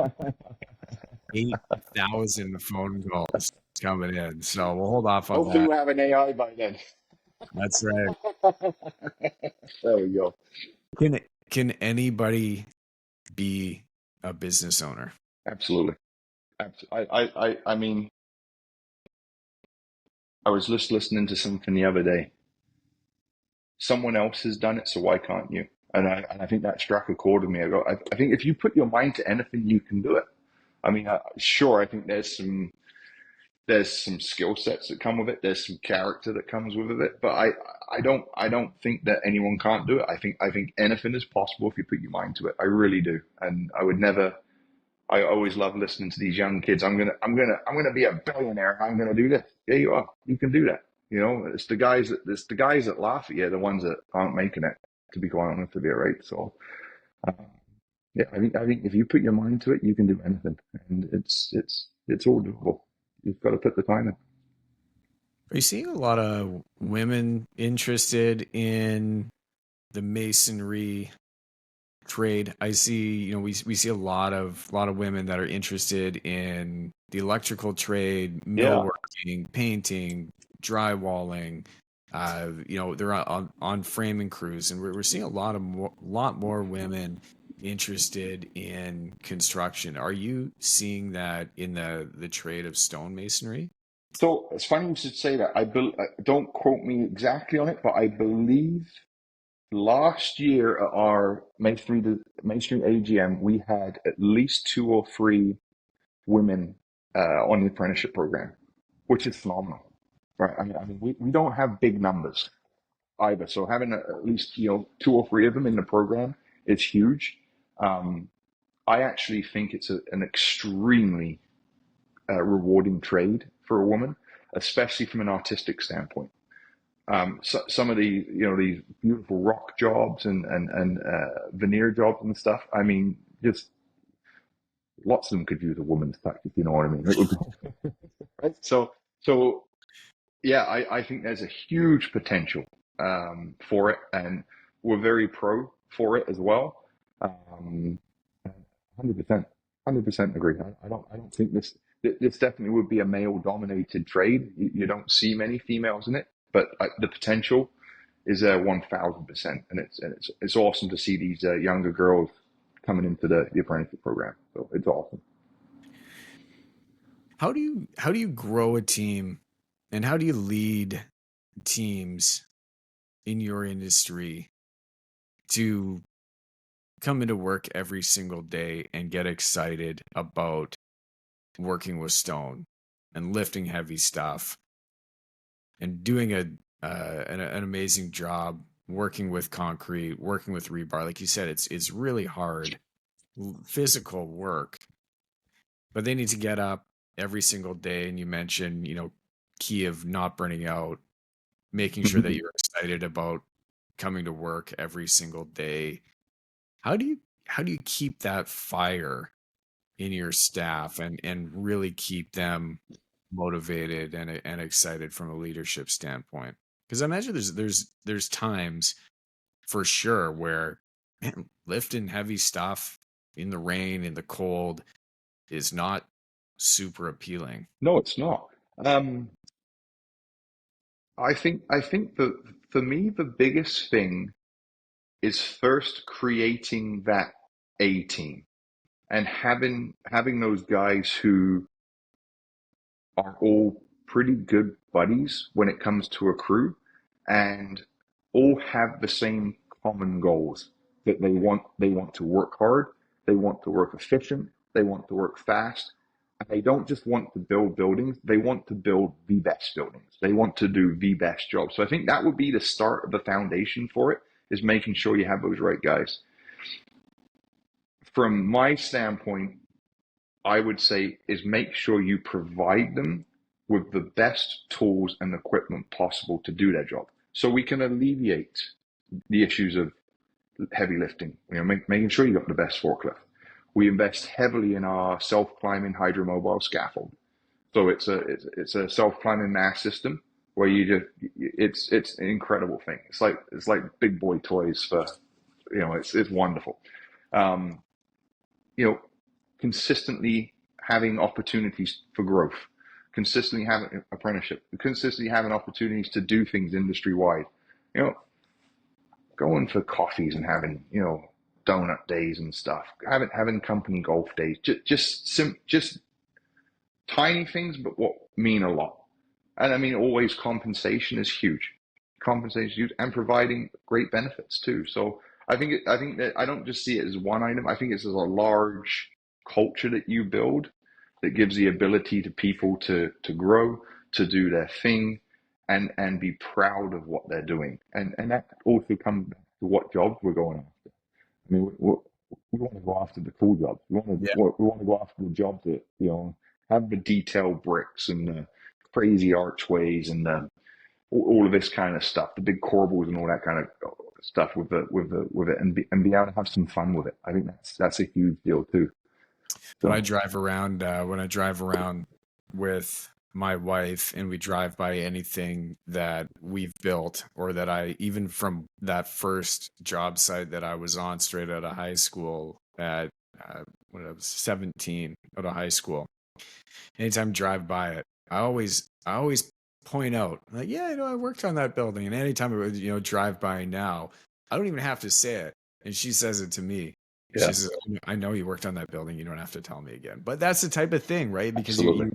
A: 8,000 phone calls coming in. So we'll hold off on
B: Hopefully
A: that.
B: we'll have an AI by then.
A: That's right.
B: There we go.
A: Can anybody be a business owner?
B: Absolutely. I mean, I was just listening to something the other day. Someone else has done it, so why can't you? And I think that struck a chord with me. I think if you put your mind to anything, you can do it. I mean, sure, I think there's some skill sets that come with it. There's some character that comes with it. But I don't think that anyone can't do it. I think anything is possible if you put your mind to it. I really do. And I would never. I always love listening to these young kids. I'm gonna be a billionaire. I'm gonna do this. Yeah, you are. You can do that. It's the guys that laugh at you, the ones that aren't making it. To be quite honest with you, right? So, uh, yeah, I think if you put your mind to it, you can do anything, and it's all doable. You've got to put the time in.
A: Are you seeing a lot of women interested in the masonry trade? I see, we see a lot of women that are interested in the electrical trade,
B: Yeah.
A: millworking, painting, drywalling. They're on framing crews, and we're seeing lot more women interested in construction. Are you seeing that in the trade of stonemasonry?
B: So it's funny you should say that. Don't quote me exactly on it, but I believe last year at our Masonry AGM, we had at least two or three women on the apprenticeship program, which is phenomenal, right? I mean, we don't have big numbers either, so having at least two or three of them in the program is huge. Um, I actually think it's an extremely rewarding trade for a woman, especially from an artistic standpoint. So, some of these beautiful rock jobs and veneer jobs and stuff. I mean, just lots of them could use a woman's touch, if you know what I mean. It would be, right? So yeah, I think there's a huge potential for it, and we're very pro for it as well. 100%, 100% agree. I don't think this definitely would be a male dominated trade. You don't see many females in it, but the potential is 1,000%, and it's awesome to see these younger girls coming into the apprenticeship program. So it's awesome.
A: How do you grow a team, and how do you lead teams in your industry to come into work every single day and get excited about working with stone and lifting heavy stuff and doing an amazing job working with concrete, working with rebar? Like you said, it's really hard physical work, but they need to get up every single day. And you mentioned, key of not burning out, making sure that
B: Mhm.
A: you're excited about coming to work every single day. How do you keep that fire in your staff and really keep them motivated and excited from a leadership standpoint? Because I imagine there's times for sure where, man, lifting heavy stuff in the rain, in the cold, is not super appealing.
B: No, it's not. Um, I think that for me the biggest thing is first creating that A team and having those guys who are all pretty good buddies when it comes to a crew and all have the same common goals that they want to work hard, they want to work efficient, they want to work fast, and they don't just want to build buildings, they want to build the best buildings, they want to do the best job. So I think that would be the start of the foundation for it, is making sure you have those right guys. From my standpoint, I would say is make sure you provide them with the best tools and equipment possible to do their job. So we can alleviate the issues of heavy lifting, making sure you got the best forklift. We invest heavily in our self-climbing hydromobile scaffold. So it's a self-climbing mass system where it's an incredible thing. It's like big boy toys for, it's wonderful. Um, you know, consistently having opportunities for growth, consistently having apprenticeship, consistently having opportunities to do things industry wide. You know, going for coffees and having, donut days and stuff, having company golf days, just tiny things, but what mean a lot. And I mean, always compensation is huge. Compensation is huge, and providing great benefits too. So I think that I don't just see it as one item. I think it's as a large culture that you build that gives the ability to people to grow, to do their thing, and be proud of what they're doing. And that also comes back to what jobs we're going after. I mean, we want to go after the cool jobs.
A: Yeah.
B: We want to go after the jobs that, have the detailed bricks and the crazy archways and all of this kind of stuff, the big corbels and all that kind of stuff with it, and be able to have some fun with it. I think that's a huge deal too. So,
A: When I drive around with my wife and we drive by anything that we've built, or that I, even from that first job site that I was on straight out of high school at when I was 17, out of high school, anytime I drive by it, I always point out, like, yeah, I worked on that building. And anytime I drive by now, I don't even have to say it, and she says it to me. She
B: yeah,
A: says, "I know you worked on that building. You don't have to tell me again." But that's the type of thing, right? Because
B: absolutely,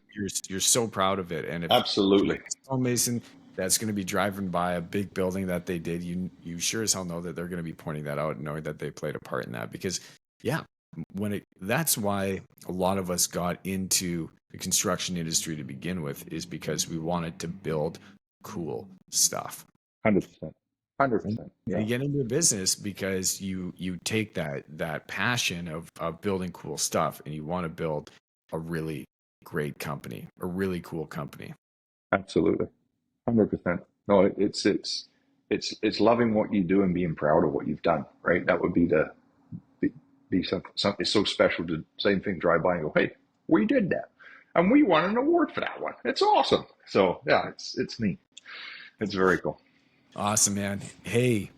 A: you're so proud of it, and if
B: absolutely,
A: stonemason that's going to be driving by a big building that they did, you sure as hell know that they're going to be pointing that out and knowing that they played a part in that. Because yeah, that's why a lot of us got into the construction industry to begin with, is because we wanted to build cool stuff.
B: 100%, hundred
A: And
B: percent,
A: you
B: yeah,
A: get into business because you take that passion of building cool stuff, and you want to build a really great company, a really cool company.
B: absolutely, 100%. No, it's loving what you do and being proud of what you've done, right? That would be, be something. It's so special to same thing. Drive by and go, hey, we did that, and we won an award for that one. It's awesome. So yeah, it's neat. It's very cool.
A: Awesome, man. Hey,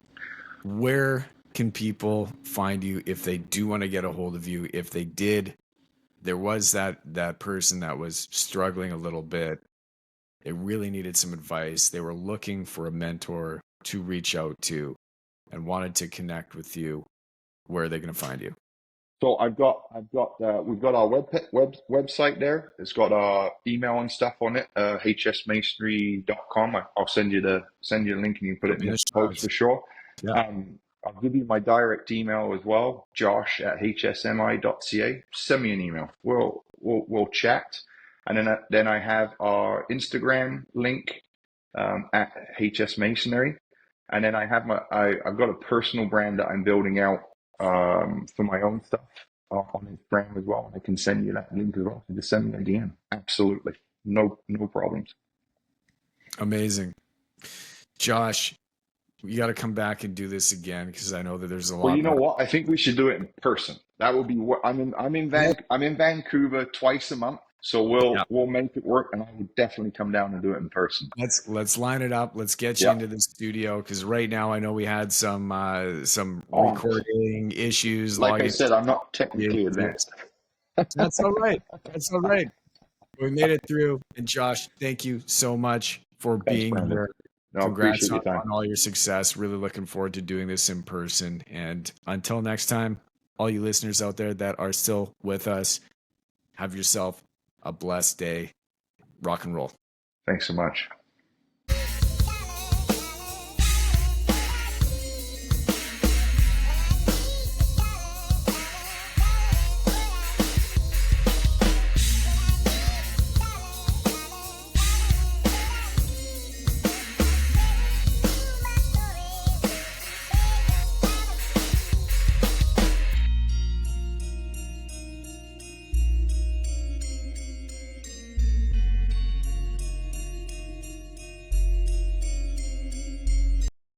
A: where can people find you if they do want to get a hold of you? If there was that person that was struggling a little bit, they really needed some advice, they were looking for a mentor to reach out to, and wanted to connect with you, where are they going to find you?
B: So we've got our website there. It's got our email and stuff on it. hsmasonry.com. I'll send you the link and you can put it
A: Put me
B: in
A: in
B: the
A: the
B: post
A: shots.
B: for sure.
A: Yeah.
B: I'll give you my direct email as well, josh@hsmi.ca. Send me an email. We'll chat, and then I have our Instagram link at HS Masonry, and then I've got a personal brand that I'm building out for my own stuff on Instagram as well. And I can send you that link as well. So just send me a DM. Absolutely, no problems.
A: Amazing. Josh, you got to come back and do this again, because I know that there's a
B: Well,
A: lot
B: you know
A: more.
B: what? I think we should do it in person. That would be what I'm in Vancouver twice a month, so
A: Yeah.
B: we'll make it work, and I would definitely come down and do it in person.
A: Let's line it up. Let's get you
B: Yeah.
A: into the studio, because right now I know we had some
B: Oh,
A: recording issues,
B: like I
A: logging.
B: said, I'm not technically advanced.
A: That's all right. That's all right. We made it through. And Josh, thank you so much for
B: Thanks,
A: being
B: Brandon.
A: here.
B: No,
A: Congrats
B: appreciate your time.
A: on all your success. Really looking forward to doing this in person. And until next time, all you listeners out there that are still with us, have yourself a blessed day. Rock and roll.
B: Thanks so much.